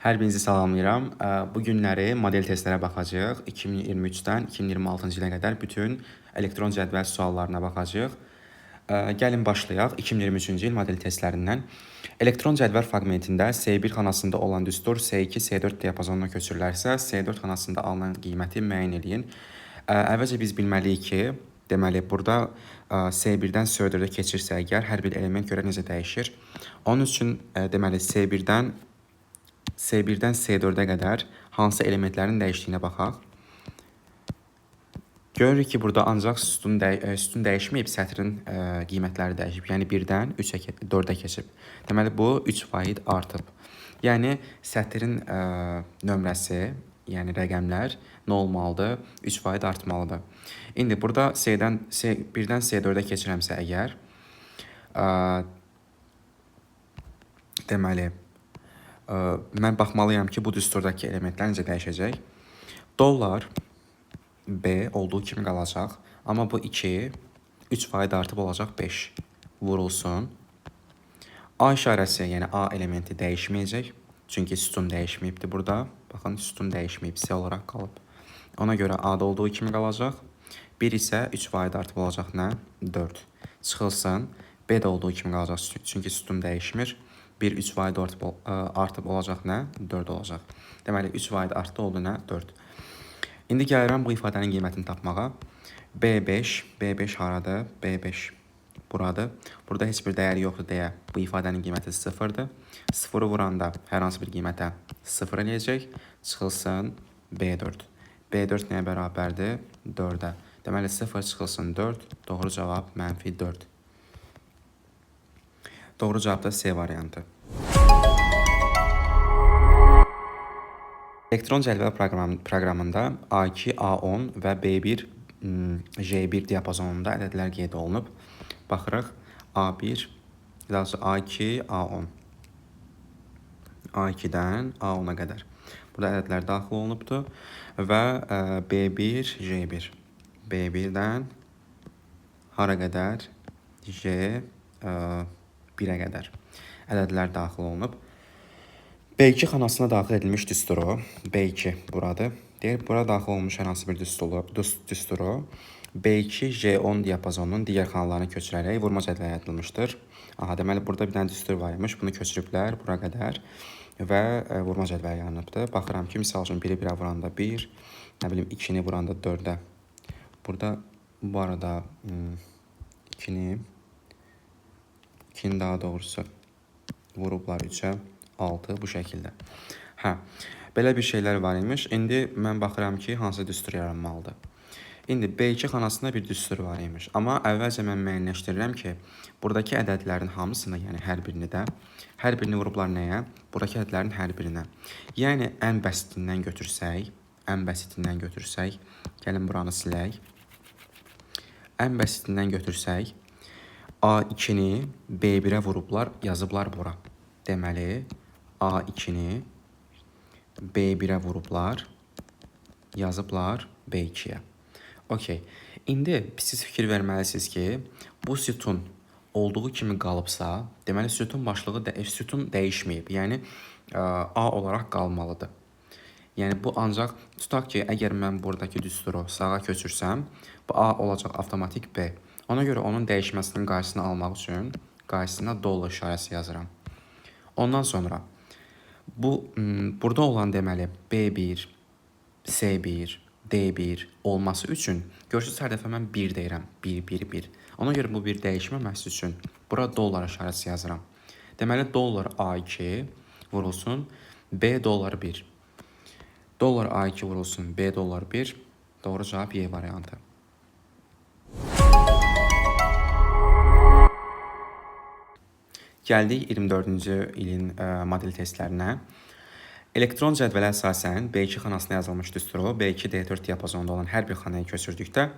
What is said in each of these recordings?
Hər birinizi salamlayıram. Bu günləri model testlərə baxacağıq. 2023-dən 2026-cı ilə qədər bütün elektron cədvəl suallarına baxacağıq. Gəlin başlayaq 2023-cü il model testlərindən. Elektron cədvəl fraqmentində S1 xanasında olan düstur S2, S4 diapazonuna köçürülərsə, S4 xanasında alınan qiyməti müəyyən edin. Əvvəlcə biz bilməliyik ki, deməli burada S1-dən S4-ə keçirsə əgər hər bir element görə necə dəyişir. Onun üçün deməli S1-dən C4-ə qədər hansı elementlərin dəyişdiyinə baxaq. Görürük ki, burada ancaq sütun dəyişməyib, sətrin qiymətləri dəyişib. Yəni 1-dən 4-ə keçib. Deməli, bu 3% artıb. Yəni, sətrin nömrəsi, yəni rəqəmlər nə olmalıdır? 3% artmalıdır. İndi burada 1-dən C4-ə keçirəmsə əgər, deməli, mən baxmalıyam ki, bu düsturdakı elementlər necə dəyişəcək. Dollar B olduğu kimi qalacaq. Amma bu 2, 3% artıb olacaq 5 vurulsun. A işarəsi, yəni A elementi dəyişməyəcək. Çünki sütun dəyişməyibdir burada. Baxın, sütun dəyişməyib, C olaraq qalıb. Ona görə A da olduğu kimi qalacaq. 1 isə 3% artıb olacaq nə? 4. Çıxılsın. B də olduğu kimi qalacaq, çünki sütun dəyişmir. 1, 3% artıb olacaq nə? 4 olacaq. Deməli, 3% artdı oldu nə? 4. İndi gəlirəm bu ifadənin qiymətini tapmağa. B5 haradır? B5 buradır. Burada heç bir dəyəri yoxdur deyə bu ifadənin qiyməti 0-dır. 0-ı vuranda hər hansı bir qiymətə 0 eləyəcək. Çıxılsın B4. B4 nəyə bərabərdir? 4-ə. Deməli, 0 çıxılsın 4. Doğru cavab -4. Doğru cavab da C variantı. Elektron cədvəl proqramında A2, A10 və B1, J1 diapazonunda ədədlər qeyd olunub. Baxırıq A1, daha sonra A2, A10. A2-dən A10-a qədər. Burada ədədlər daxil olunubdur və B1, J1. B1-dən hara qədər? J1-ə qədər ədədlər daxil olunub. B2 xanasına daxil edilmiş düsturu, B2 buradır. Deyir, bura daxil olmuş hər hansı bir düsturu B2, J10 diapazonunun digər xanalarına köçürərək vurma cədvəli yaradılmışdır. Deməli, burada bir dənə düstur var imiş, bunu köçürüblər bura qədər və vurma cədvəli yaranıbdır. Baxıram ki, misal üçün 1-i 1-ə vuranda 1, nə bilim 2-ni vuranda 4-ə. Burada bu arada 2-ni daha doğrusu vurublar 3-ə. 6 bu şəkildə. Belə bir şeylər var imiş. İndi mən baxıram ki, hansı düstur yaranmalıdır. İndi B2 xanasında bir düstur var imiş. Amma əvvəlcə mən müəyyənləşdirirəm ki, buradakı ədədlərin hamısını, yəni hər birini vurublar nəyə? Buradakı ədədlərin hər birinə. Yəni, ən bəsitindən götürsək, gəlin buranı silək. Ən bəsitindən götürsək, A2-ni B1-ə vurublar, yazıblar bura. Deməli, A2-ni B1-ə vurublar, yazıblar B2-yə. Okey. İndi siz fikir verməlisiniz ki, bu sütun olduğu kimi qalıbsa, deməli sütun başlığı sütun dəyişməyib. Yəni, A olaraq qalmalıdır. Yəni, bu ancaq tutaq ki, əgər mən buradakı düsturu sağa köçürsəm, bu A olacaq avtomatik B. Ona görə onun dəyişməsinin qarşısını almaq üçün qarşısına dollar işarəsi yazıram. Ondan sonra burada olan deməli B1, C1, D1 olması üçün görürsünüz hər dəfə mən 1 deyirəm. 1. Ona görə bu bir dəyişməməsi üçün bura dollar işarəsi yazıram. Deməli dollar A2 vurulsun B dollar 1. Dollar A2 vurulsun B dollar 1. Doğru cavab Y variantı. Gəldik 24-cü ilin model testlərinə. Elektron cədvələ əsasən B2 xanasına yazılmış düsturu B2, D4 diapazonunda olan hər bir xanaya köçürdükdə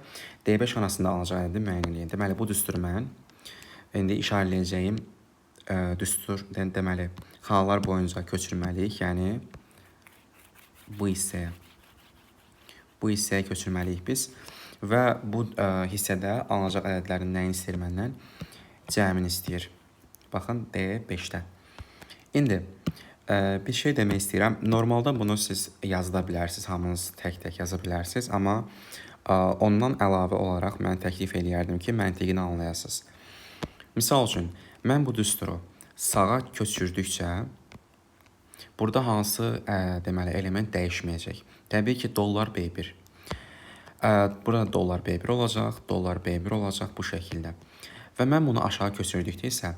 D5 xanasında alınacaq ədədi müəyyən edin. Deməli, bu düsturu mən indi işarələyəcəyim düstur, deməli, xanalar boyunca köçürməliyik. Yəni, bu hissəyə köçürməliyik biz və bu hissədə alınacaq ədədlərin nəyin istəyir məndən? Cəmini istəyir. Baxın, D5-də. İndi, Bir şey demək istəyirəm. Normalda bunu siz yazda bilərsiniz, hamınız tək-tək yaza bilərsiniz, amma ondan əlavə olaraq mən təklif eləyərdim ki, məntiqini anlayasınız. Misal üçün, mən bu düsturu sağa köçürdükcə burada hansı deməli element dəyişməyəcək? Təbii ki, dollar B1. Burada dollar B1 olacaq, dollar B1 olacaq bu şəkildə. Və mən bunu aşağı köçürdükdə isə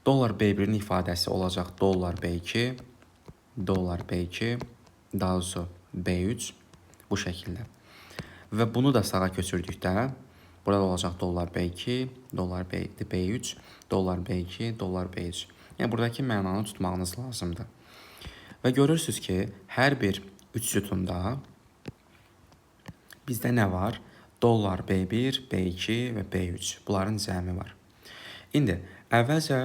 dollar B1-in ifadəsi olacaq dollar B2, dollar B2, daha doğrusu B3 bu şəkildə. Və bunu da sağa köçürdükdə burada olacaq dollar B2, dollar B3, dollar B2, dollar B3. Yəni buradakı mənanı tutmağınız lazımdır. Və görürsünüz ki, hər bir 3 sütunda bizdə nə var? Dollar B1, B2 və B3. Bunların cəmi var. İndi əvvəlcə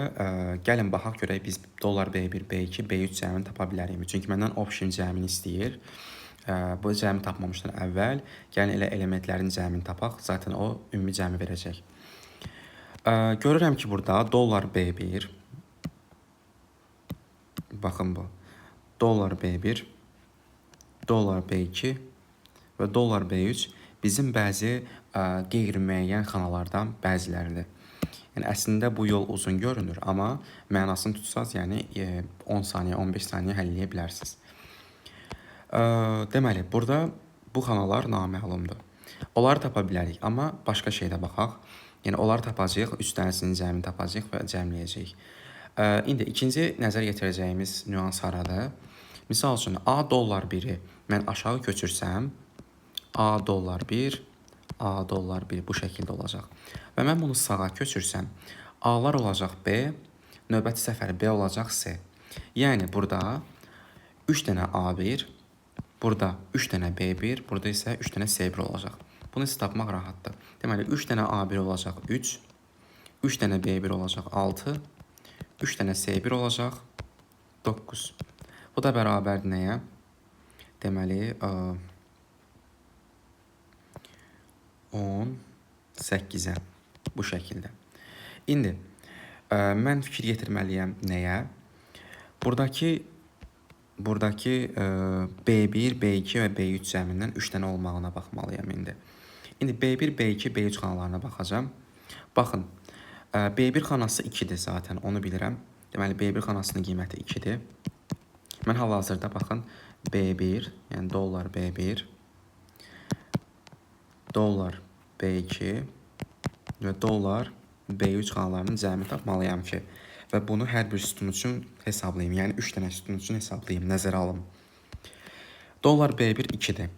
gəlin baxaq görək biz dollar B1, B2, B3 cəmini tapa bilərikmi? Çünki məndən option cəmini istəyir. Bu cəmi tapmamışdan əvvəl gəlin elə elementlərin cəmini tapaq. Zaten o ümumi cəmi verəcək. Görürəm ki, burada dollar B1, baxın bu, dollar B1, dollar B2 və dollar B3 bizim bəzi qeyri-müəyyən xanalardan bəziləridir. Yəni əslində bu yol uzun görünür, amma mənasını tutsaz, yəni 10 saniyə, 15 saniyə həll edə bilərsiniz. Deməli, burada bu xanalar naməlumdur. Onları tapa bilərik, amma başqa şeydə baxaq. Yəni onları tapacağıq, 3 dənəsinin cəmini tapacağıq və cəmləyəcəyik. İndi ikinci nəzər yetirəcəyimiz nüans haradır? Misal üçün A dollar 1-i mən aşağı köçürsəm, A dollar 1, A dollar 1 bu şəkildə olacaq. Və mən bunu sağa köçürsəm, A-lar olacaq B, növbəti səfər B olacaq C. Yəni burada 3 dənə A1, burada 3 dənə B1, burada isə 3 dənə C1 olacaq. Bunu isə tapmaq rahatdır. Deməli 3 dənə A1 olacaq 3, 3 dənə B1 olacaq 6, 3 dənə C1 olacaq 9. Bu da bərabərdir nəyə? Deməli 18-ə bu şəkildə. İndi mən fikir yetirməliyəm nəyə? Buradakı B1, B2 və B3 cəmindən 3 dənə olmağına baxmalıyam indi. İndi B1, B2, B3 xanalarına baxacağım. Baxın, B1 xanası 2-dir zaten, onu bilirəm. Deməli, B1 xanasının qiyməti 2-dir. Mən hal-hazırda baxın, B1, yəni dollar B1, dollar B2 və dollar B3 xanalarının cəmi tapmalıyam ki, və bunu hər bir sütun üçün hesablayayım. Yəni 3 dənə sütun üçün hesablayayım, nəzərə alım. Dollar B1 2-dir.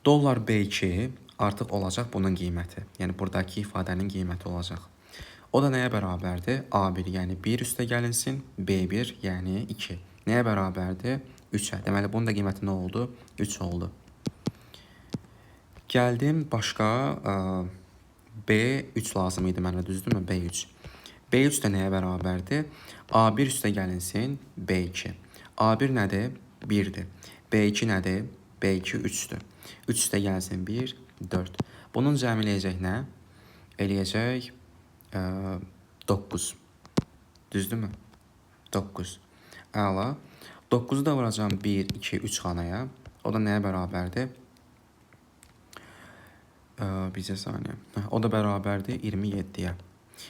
Dollar B2 artıq olacaq bunun qiyməti. Yəni buradakı ifadənin qiyməti olacaq. O da nəyə bərabərdir? A1, yəni 1 üstə gəlinsin, B1, yəni 2. Nəyə bərabərdir? 3-ə. Deməli, bunun da qiyməti nə oldu? 3 oldu. Gəldim başqa B3 lazım idi mənə, düzdürmü? B3. B3 də nəyə bərabərdir? A1 üstə gəlinsin, B2. A1 nədir? 1-dir. B2 nədir? B2 3-dür. 3 üstə gəlsin 1, 4. Bunun cəmi eləyəcək nə? Eləyəcək 9. Düzdürmü? 9. Əla. 9-u da vuracam 1, 2, 3 xanaya. O da nəyə bərabərdir? Bizə saniyə. O da bərabərdir 27-yə.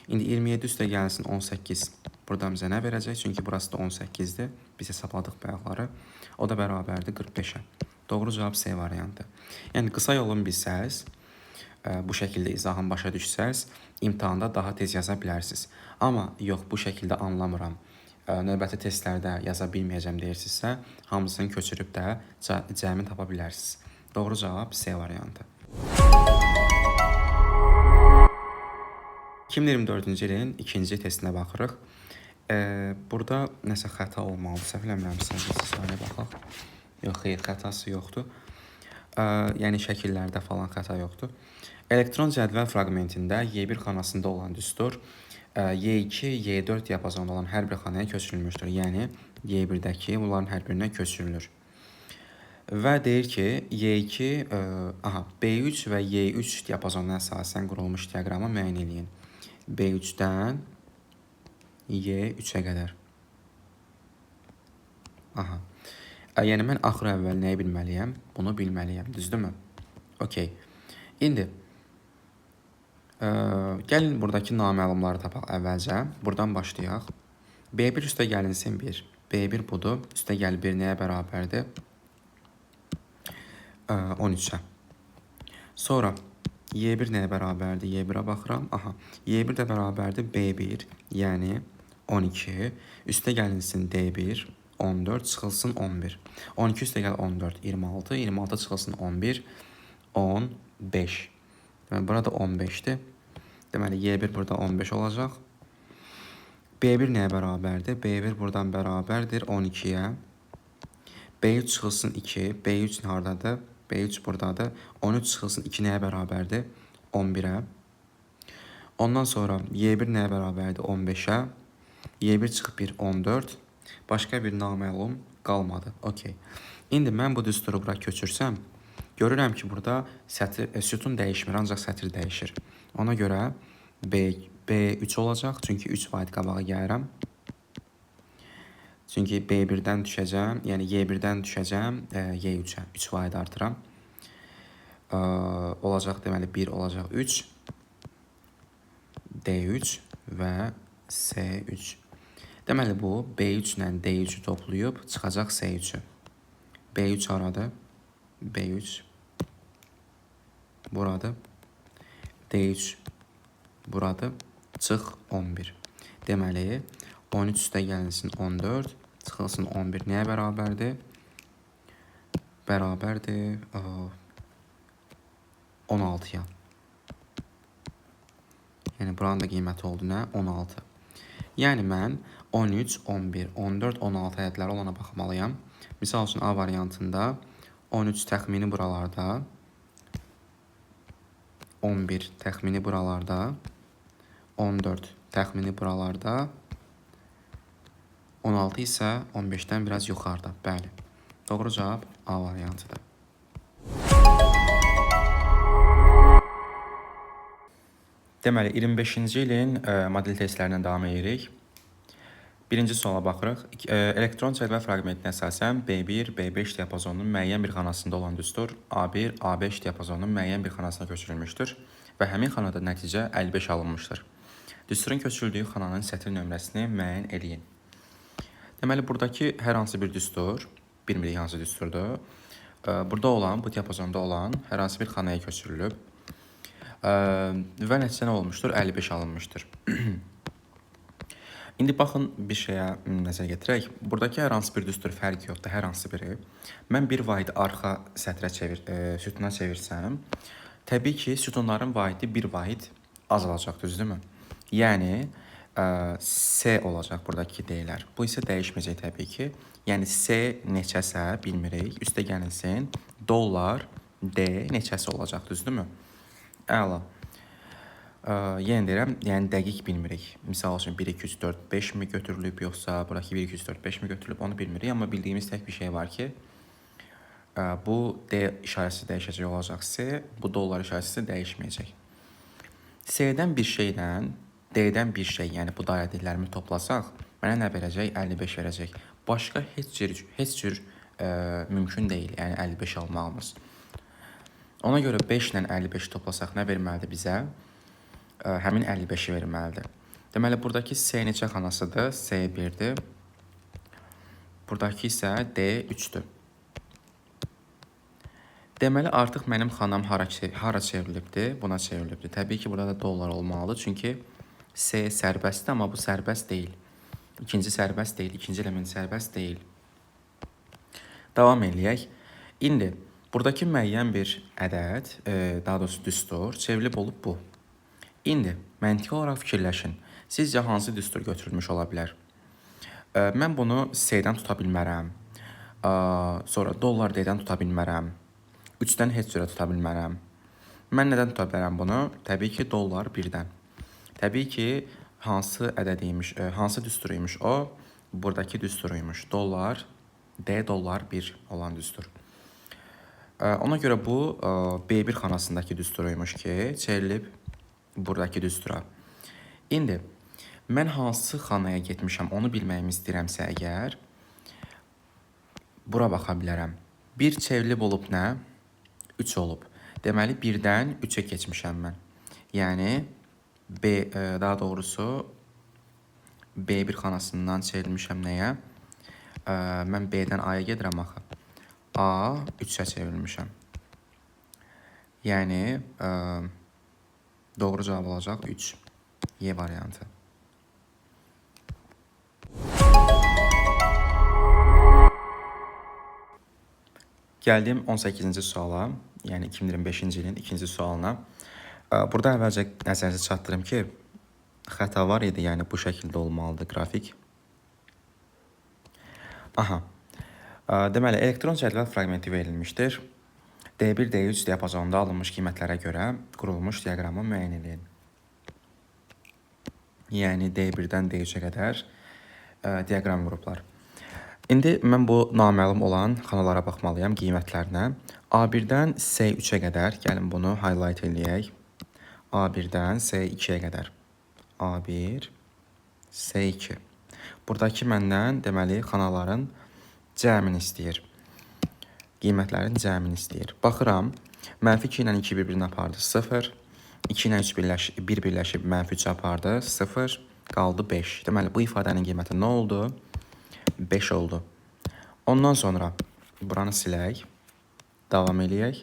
İndi 27 üstə gəlsin 18. Burada bizə nə verəcək? Çünki burası da 18-dir. Biz hesabladıq bayaqları. O da bərabərdir 45-ə. Doğru cavab C variantı. Yəni qısa yolunu bilsəz, bu şəkildə izahını başa düşsəz, imtahanda daha tez yaza bilərsiniz. Amma yox, bu şəkildə anlamıram, növbəti testlərdə yaza bilməyəcəm deyirsinizsə, hamısını köçürüb də cəmi tapa bilərsiniz. Doğru cavab C variantı. 2024-cü ilin ikinci testinə baxırıq. Burada nəsə xəta olmalıdır. Səhv eləmirəmsə, saniyə baxaq. Yox, xeyr, xətası yoxdur. Yəni şəkillərdə falan xəta yoxdur. Elektron cədvəl fraqmentində Y1 xanasında olan düstur Y2, Y4 diapazonunda olan hər bir xanaya köçürülmüşdür. Yəni Y1-dəki bunların hər birinə köçürülür. Və deyir ki, Y2, B3 və Y3 diapazonuna əsasən qurulmuş diaqramı müəyyən edin. B3-dən Y3-ə qədər. Aha. Yəni mən axır əvvəl nəyi bilməliyəm? Bunu bilməliyəm, düzdürmü? Okey. İndi gəlin buradakı naməlumları tapaq əvvəlcə. Buradan başlayaq. B1 üstə gəlinsin 1. B1 budur. Üstə gəl 1 nəyə bərabərdir? 13-ə. Sonra Y1 nəyə bərabərdir? Y1-ə baxıram. Aha. Y1 də bərabərdir B1, yəni 12. Üstə gəlinsin D1, 14, çıxılsın 11. 12 üstə gəl 14, 26. 26 çıxılsın 11, 15. Deməli, burada 15-dir. Deməli, Y1 burada 15 olacaq. B1 nəyə bərabərdir? B1 buradan bərabərdir 12-yə. B3 çıxılsın 2. B3 haradadır? B3 buradadır. 13 çıxılsın 2 nəyə bərabərdir? 11-ə. Ondan sonra Y1 nəyə bərabərdir? 15-ə. Y1 çıxıb 1, 14. Başqa bir naməlum qalmadı. Okey. İndi mən bu düsturu bura köçürsəm, görürəm ki, burada sütun dəyişmir, ancaq sətr dəyişir. Ona görə B3 olacaq, çünki 3 vahid qabağa gəlirəm. Çünki B1-dən düşəcəm, yəni Y1-dən düşəcəm Y3-ə. 3 vahid artıram. Olacaq, deməli 1 olacaq 3. D3 və C3. Deməli bu B3 ilə D3-ü toplayıb çıxacaq C3-ü. B3 haradır? B3 buradır. D3 buradır. Çıx 11. Deməli 13 üstə gəlinsin 14, çıxılsın 11 nəyə bərabərdir? Bərabərdir 16-ya. Yəni buranın da qiyməti oldu nə? 16. Yəni mən 13, 11, 14, 16 ədədləri olana baxmalıyam. Misal üçün A variantında 13 təxmini buralarda, 11 təxmini buralarda, 14 təxmini buralarda, 16 isə 15-dən biraz yuxarıda. Bəli. Doğru cavab A variantıdır. Deməli, 25-ci ilin model testlərindən davam edirik. Birinci suala baxırıq. Elektron cədvəl fraqmentinə əsasən B1, B5 diapazonunun müəyyən bir xanasında olan düstur A1, A5 diapazonunun müəyyən bir xanasına köçürülmüşdür və həmin xanada nəticə 55 alınmışdır. Düsturun köçürüldüyü xananın sətr nömrəsini müəyyən edin. Deməli, buradakı hər hansı bir düstur, bilmirik hansı düsturdur, burada olan, bu diapazonda olan hər hansı bir xanaya köçürülüb və nəticə nə olmuşdur? 55 alınmışdır. İndi baxın, bir şeyə nəzər yetirək. Buradakı hər hansı bir düstur fərq yoxdur, hər hansı biri. Mən bir vahidi arxa sətrə sütuna çevirsəm, təbii ki, sütunların vahidi bir vahid azalacaq, düzdürmü? Yəni, C olacaq buradakı deyilər. Bu isə dəyişməyəcək təbii ki. Yəni, C neçəsə bilmirik. Üstə gəlinsin, dollar D neçəsi olacaq, düzdürmü? Əla. Yenə deyirəm, yəni dəqiq bilmirik. Misal üçün 1, 2, 3, 4, 5 mi götürülüb, yoxsa buradakı 1, 2, 3, 4, 5 mi götürülüb, onu bilmirik. Amma bildiyimiz tək bir şey var ki, bu D işarəsi dəyişəcək olacaq C, bu dollar işarəsi dəyişməyəcək. C-dən bir şeylə D-dən bir şey, yəni bu dairədiklərimi toplasaq, mənə nə verəcək? 55 verəcək. Başqa heç cür mümkün deyil, yəni 55 almağımız. Ona görə 5 ilə 55 toplasaq nə verməlidir bizə? Həmin 55-i verməlidir. Deməli, buradakı C neçə xanasıdır? C1-dir. Buradakı isə D3-dür. Deməli, artıq mənim xanam hara çevrilibdir? Buna çevrilibdir. Təbii ki, burada da dollar olmalıdır. Çünki C sərbəstdir, amma bu sərbəst deyil. İkinci sərbəst deyil, ikinci element sərbəst deyil. Davam eləyək. İndi, buradakı müəyyən bir ədəd, daha doğrusu düstur, çevrilib olub bu. İndi, məntiqi olaraq fikirləşin. Sizcə hansı düstur götürülmüş ola bilər? Mən bunu C-dən tuta bilmərəm. Sonra dollar D-dən tuta bilmərəm. 3-dən heç cürə tuta bilmərəm. Mən nədən tuta bilərəm bunu? Təbii ki, dollar 1-dən. Təbii ki, hansı ədədiymiş, hansı düsturuymuş o? Buradakı düsturuymuş. Dollar, D dollar 1 olan düstur. Ona görə bu B1 xanasındakı düsturuymuş ki, çevrilib buradakı düstura. İndi, mən hansı xanaya getmişəm, onu bilməyimi istəyirəmsə əgər, bura baxa bilərəm. 1 çevrilib olub nə? 3 olub. Deməli 1-dən 3-ə keçmişəm mən. Yəni daha doğrusu B1 xanasından çevrilmişəm nəyə? Mən B-dən A-ya gedirəm axı. A 3-ə çevrilmişəm. Yəni doğru cavab olacaq 3. Y variantı. Gəldim 18-ci suala, yəni 2025-ci ilin ikinci sualına. Burada əvvəlcə nəzərinizə çatdırım ki, xəta var idi, yəni bu şəkildə olmalıdır qrafik. Aha. Deməli, elektron cədvəl fraqmenti verilmişdir. D1, D3 diapazonunda alınmış qiymətlərə görə qurulmuş diaqramı müəyyən edin. Yəni D1-dən D3-ə qədər diaqram qruplar. İndi mən bu naməlum olan xanalara baxmalıyam, qiymətlərinə. A1-dən C3-ə qədər, gəlin bunu highlight eləyək. A1-dən C2-yə qədər. A1, C2. Buradakı məndən deməli xanaların cəmini istəyir. Qiymətlərin cəmini istəyir. Baxıram, mənfi 2 ilə 2 bir-birini apardı 0. 2 ilə 3 1 birləşib mənfi 3 apardı 0. Qaldı 5. Deməli bu ifadənin qiyməti nə oldu? 5 oldu. Ondan sonra buranı silək. Davam eləyək.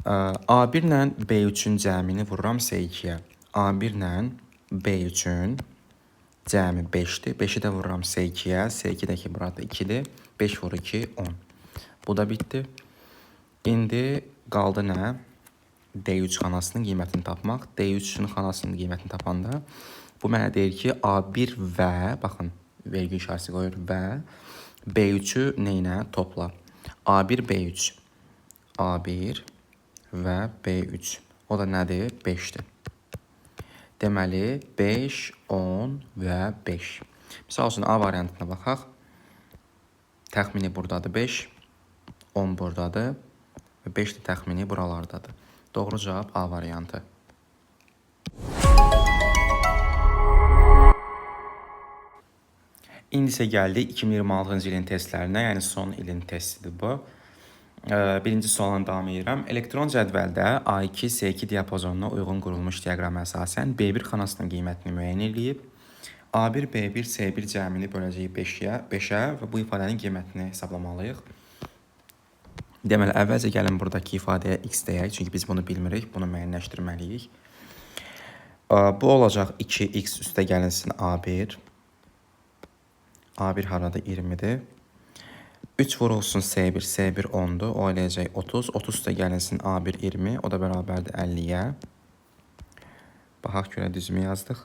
A1 ilə B3-ün cəmini vururam C2-yə. A1 ilə B3-ün cəmi 5-dir. 5-i də vururam C2-yə. C2-dəki burada 2-dir. 5 vur 2, 10. Bu da bitdi. İndi qaldı nə? D3 xanasının qiymətini tapmaq. D3-ün xanasının qiymətini tapanda bu mənə deyir ki, A1 və, baxın, vergi işarəsi qoyur və B3-ü neynə? Topla. A1, B3. A1 və B3. O da nədir? 5-dir. Deməli, 5, 10 və 5. Misal üçün, A variantına baxaq. Təxmini buradadır 5, 10 buradadır və 5 də təxmini buralardadır. Doğru cavab A variantı. İndi isə gəldik 2026-cı ilin testlərinə, yəni son ilin testidir bu. Birinci sualdan davam edirəm. Elektron cədvəldə A2, C2 diapazonuna uyğun qurulmuş diaqrama əsasən B1 xanasının qiymətini müəyyən edilib. A1, B1, C1 cəmini böləcəyik 5-ə və bu ifadənin qiymətini hesablamalıyıq. Deməli, əvvəlcə gəlin buradakı ifadəyə x deyək, çünki biz bunu bilmirik, bunu müəyyənləşdirməliyik. Bu olacaq 2x üstə gəlinsin A1. A1 harada 20-dir. 3 vurulsun C1, C1 10-dur, o eləyəcək 30. 30 üstə gəlinsin A1 20, o da bərabərdir 50-yə. Baxaq görə düzümü yazdıq.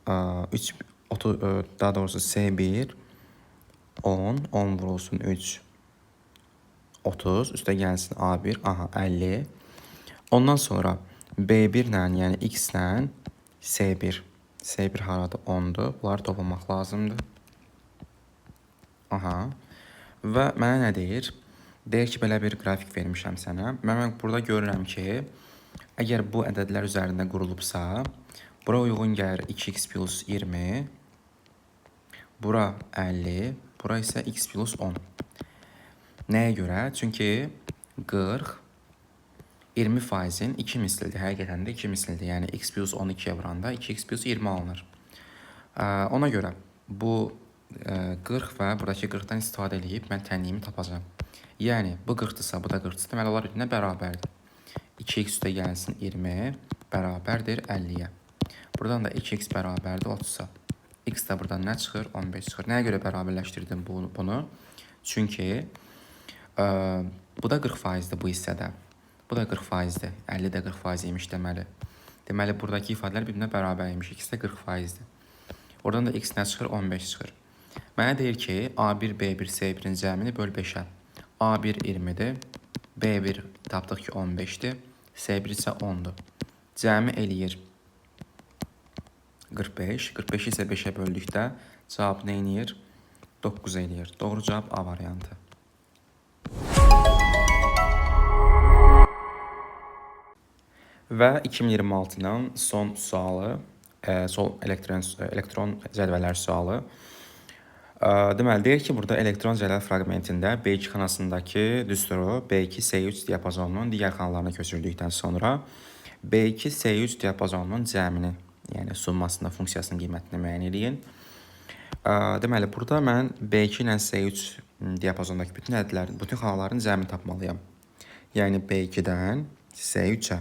Daha doğrusu C1 10, 10 vurulsun 3, 30, üstə gəlsin A1, aha 50. Ondan sonra B1 ilə, yəni x ilə C1. C1 harada 10-dur, bunları toplamaq lazımdır. Aha. Və mənə nə deyir? Deyir ki, belə bir qrafik vermişəm sənə. Mən burada görürəm ki, əgər bu ədədlər üzərində qurulubsa, bura uyğun gəlir 2x plus 20, bura 50, bura isə x plus 10. Nəyə görə? Çünki 40 20%-in 2 mislidir. Həqiqətən də 2 mislidir. Yəni x plus 10 2-yə vuranda 2x plus 20 alınır. Ona görə bu 40 və buradakı 40-dan istifadə edib mən tənliyimi tapacağım. Yəni bu 40-dırsa, bu da 40-dırsa, deməli onlar birbirine bərabərdir. 2x üstə gəlsin 20 bərabərdir 50-yə. Buradan da 2x bərabərdir 30-a. X də buradan nə çıxır? 15 çıxır. Nəyə görə bərabərləşdirdim bunu? Çünki bu da 40%-dir bu hissədə. Bu da 40%-dir. 50 də 40% imiş deməli. Deməli buradakı ifadələr birbirine bərabər imiş. X də 40%-dir. Oradan da x nə çıxır? 15 çıxır. Mənə deyir ki, A1, B1, C1-in cəmini böl 5-ə. A1 20-dir, B1 tapdıq ki 15-dir, C1 isə 10-dur. Cəmi eləyir 45. 45-i isə 5-ə böldükdə cavab nə eləyir? 9 eləyir. Doğru cavab A variantı. Və 2026-dan son sualı, son elektron cədvəllər sualı. Deməli, deyir ki, burada elektron cədvəl fraqmentində B2 xanasındakı düsturu B2 S3 diapazonunun digər xanalarına köçürdükdən sonra B2 S3 diapazonunun cəmini, yəni summasında funksiyasının qiymətini müəyyən edin. Deməli, burada mən B2 ilə S3 diapazondakı bütün ədədlərin, bütün xanaların cəmini tapmalıyam. Yəni B2-dən S3-ə.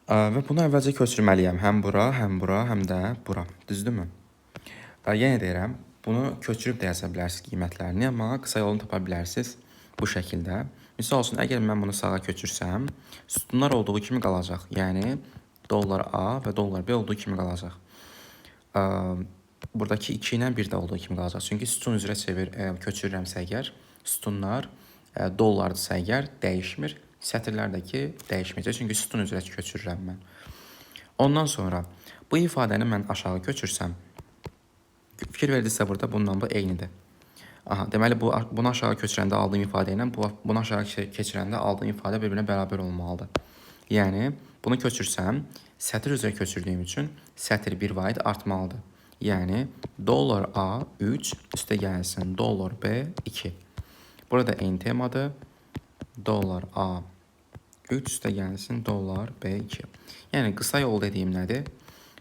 Və bunu əvvəlcə köçürməliyəm. Həm bura, həm bura, həm də bura. Düzdürmü? Yenə deyirəm, bunu köçürüb də yaza bilərsiniz qiymətlərini, amma qısa yolunu tapa bilərsiniz bu şəkildə. Misal olsun, əgər mən bunu sağa köçürsəm, sütunlar olduğu kimi qalacaq. Yəni, dollar A və dollar B olduğu kimi qalacaq. Buradakı 2 ilə 1 də olduğu kimi qalacaq. Çünki sütun üzrə köçürürəmsə əgər, sütunlar dollardırsa əgər dəyişmir, sətirlərdəki dəyişməyəcək. Çünki sütun üzrə köçürürəm mən. Ondan sonra bu ifadəni mən aşağı köçürsəm, fikir verdinizsə burada bununla bu eynidir. Deməli, bunu aşağı köçürəndə aldığım ifadə ilə bunu aşağı keçirəndə aldığım ifadə bir-birinə bərabər olmalıdır. Yəni, bunu köçürsəm, sətir üzrə köçürdüyüm üçün sətir 1 vaid artmalıdır. Yəni, dollar A 3 üstə gəlsin dollar B 2. Burada eyni temadır. Dollar A 3 üstə gəlsin dollar B 2. Yəni, qısa yol dediyim nədir?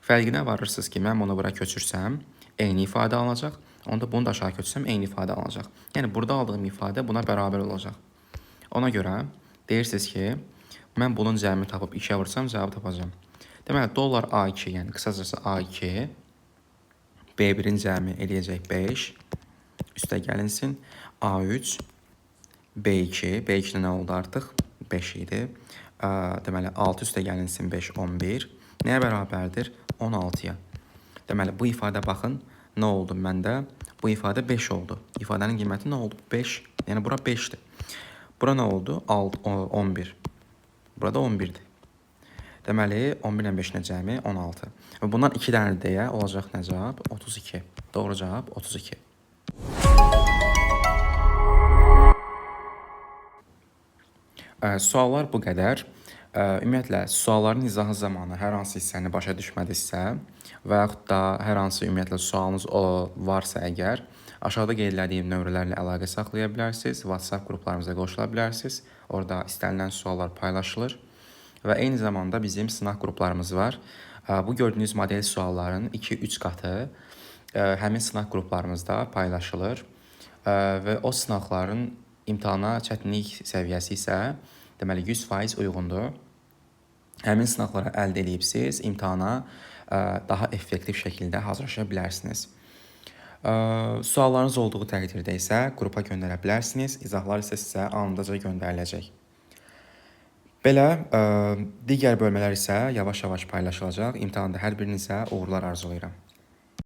Fərqinə varırsınız ki, mən bunu bura köçürsəm, eyni ifadə alınacaq. Onda bunu da aşağı köçsəm, eyni ifadə alınacaq. Yəni, burada aldığım ifadə buna bərabər olacaq. Ona görə deyirsiniz ki, mən bunun cəmini tapıb 2-yə vursam, cavabı tapacağım. Deməli, dollar A2, yəni qısacası A2, B1-in cəmi eləyəcək 5, üstə gəlinsin, A3, B2, B2-də nə oldu artıq? 5 idi. Deməli, 6 üstə gəlinsin 5, 11. Nəyə bərabərdir? 16-ya. Deməli, bu ifadə baxın, nə oldu məndə? Bu ifadə 5 oldu. İfadənin qiyməti nə oldu? 5. Yəni, bura 5-dir. Bura nə oldu? 11. Burada 11-dir. Deməli, 11 ilə 5-nə cəmi 16. Və bundan 2 dənə deyə olacaq nə cavab? 32. Doğru cavab 32. Suallar bu qədər. Ümumiyyətlə, sualların izahı zamanı hər hansı hissəni başa düşmədinizsə və yaxud da hər hansı ümumiyyətlə sualınız varsa əgər, aşağıda qeyd etdiyim nömrələrlə əlaqə saxlaya bilərsiniz, WhatsApp qruplarımıza qoşula bilərsiniz. Orada istənilən suallar paylaşılır və eyni zamanda bizim sınaq qruplarımız var. Bu gördüyünüz model sualların 2-3 qatı həmin sınaq qruplarımızda paylaşılır və o sınaqların imtahana çətinlik səviyyəsi isə deməli 100% uyğundur. Həmin sınaqları əldə edibsiz, imtahana daha effektiv şəkildə hazırlaşa bilərsiniz. Suallarınız olduğu təqdirdə isə qrupa göndərə bilərsiniz. İzahlar isə sizə anındaca göndəriləcək. Belə, digər bölmələr isə yavaş-yavaş paylaşılacaq. İmtahanda hər birinizə uğurlar arzulayıram.